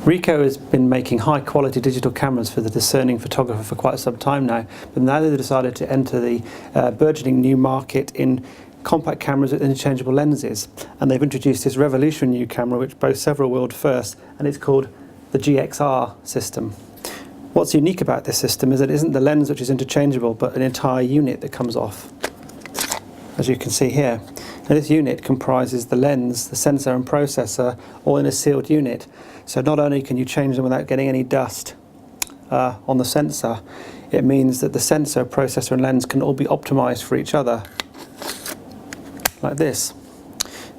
Ricoh has been making high quality digital cameras for the discerning photographer for quite some time now, but now they've decided to enter the burgeoning new market in compact cameras with interchangeable lenses, and they've introduced this revolutionary new camera which boasts several world firsts, and it's called the GXR system. What's unique about this system is that it isn't the lens which is interchangeable, but an entire unit that comes off, as you can see here. Now, this unit comprises the lens, the sensor and processor all in a sealed unit. So not only can you change them without getting any dust on the sensor, it means that the sensor, processor and lens can all be optimized for each other, like this.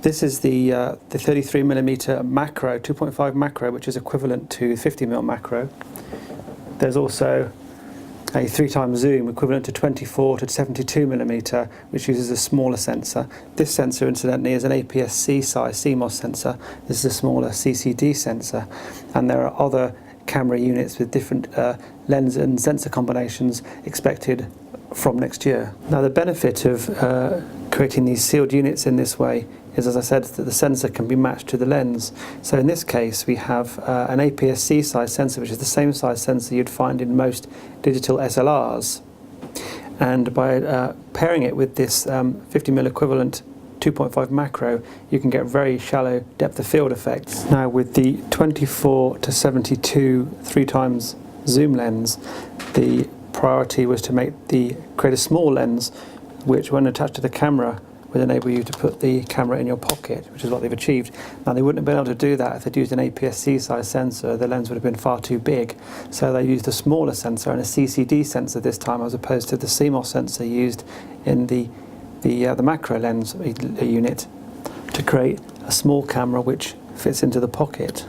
This is the 33mm macro, 2.5 macro, which is equivalent to 50mm macro. There's also a 3x zoom equivalent to 24 to 72mm, which uses a smaller sensor. This sensor, incidentally, is an APS-C size CMOS sensor. This is a smaller CCD sensor, and there are other camera units with different lens and sensor combinations expected from next year. Now, the benefit of creating these sealed units in this way is, as I said, that the sensor can be matched to the lens. So in this case we have an APS-C size sensor, which is the same size sensor you'd find in most digital SLRs, and by pairing it with this 50mm equivalent 2.5 macro, you can get very shallow depth of field effects. Now, with the 24 to 72 3x zoom lens, the priority was to create a small lens which, when attached to the camera, would enable you to put the camera in your pocket, which is what they've achieved. Now, they wouldn't have been able to do that if they'd used an APS-C size sensor. The lens would have been far too big. So they used a smaller sensor and a CCD sensor this time, as opposed to the CMOS sensor used in the macro lens unit, to create a small camera which fits into the pocket.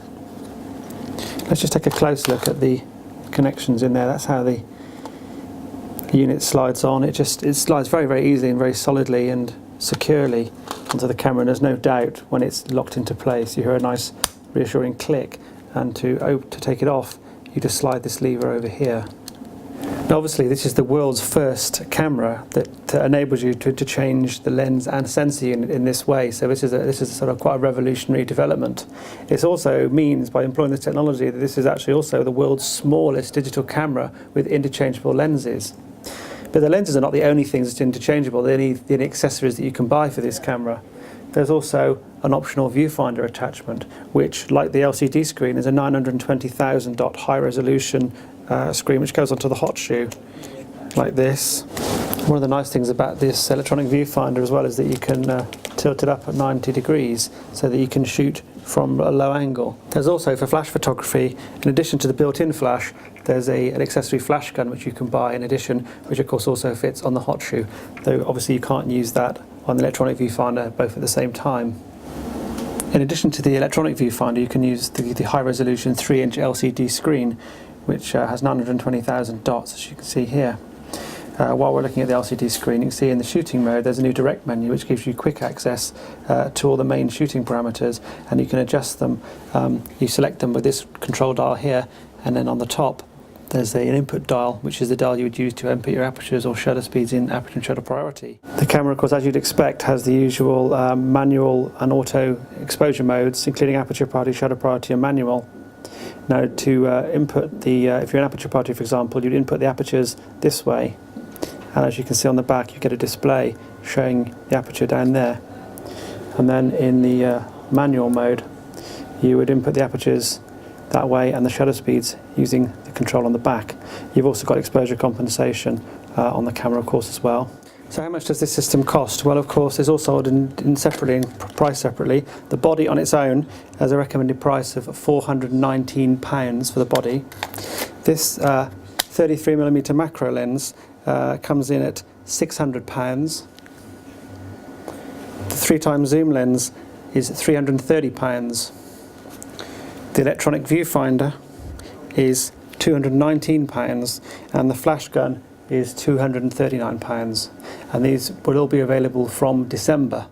Let's just take a close look at the connections in there. That's how the unit slides on. It slides very, very easily and very solidly and securely onto the camera, and there's no doubt when it's locked into place. You hear a nice reassuring click, and to take it off, you just slide this lever over here. Now, obviously, this is the world's first camera that enables you to change the lens and sensor unit in this way. So this is sort of quite a revolutionary development. It also means, by employing this technology, that this is actually also the world's smallest digital camera with interchangeable lenses. But the lenses are not the only things that's interchangeable. They're the accessories that you can buy for this camera. There's also an optional viewfinder attachment, which, like the LCD screen, is a 920,000 dot high resolution screen which goes onto the hot shoe, like this. One of the nice things about this electronic viewfinder as well is that you can tilt it up at 90 degrees so that you can shoot from a low angle. There's also, for flash photography, in addition to the built-in flash, there's an accessory flash gun which you can buy in addition, which of course also fits on the hot shoe, though obviously you can't use that on the electronic viewfinder both at the same time. In addition to the electronic viewfinder, you can use the high-resolution 3-inch LCD screen, which has 920,000 dots, as you can see here. While we're looking at the LCD screen, you can see in the shooting mode there's a new direct menu which gives you quick access to all the main shooting parameters, and you can adjust them. You select them with this control dial here, and then on the top there's an input dial, which is the dial you would use to input your apertures or shutter speeds in aperture and shutter priority. The camera, of course, as you'd expect, has the usual manual and auto exposure modes, including aperture priority, shutter priority and manual. Now, to input if you're an aperture priority, for example, you'd input the apertures this way, and as you can see on the back, you get a display showing the aperture down there. And then in the manual mode, you would input the apertures that way and the shutter speeds using the control on the back. You've also got exposure compensation on the camera, of course, as well. So how much does this system cost? Well, of course, it's all sold priced separately. The body on its own has a recommended price of £419 for the body. This 33mm macro lens comes in at £600. The 3x zoom lens is £330. The electronic viewfinder is £219, and the flash gun is £239, and these will all be available from December.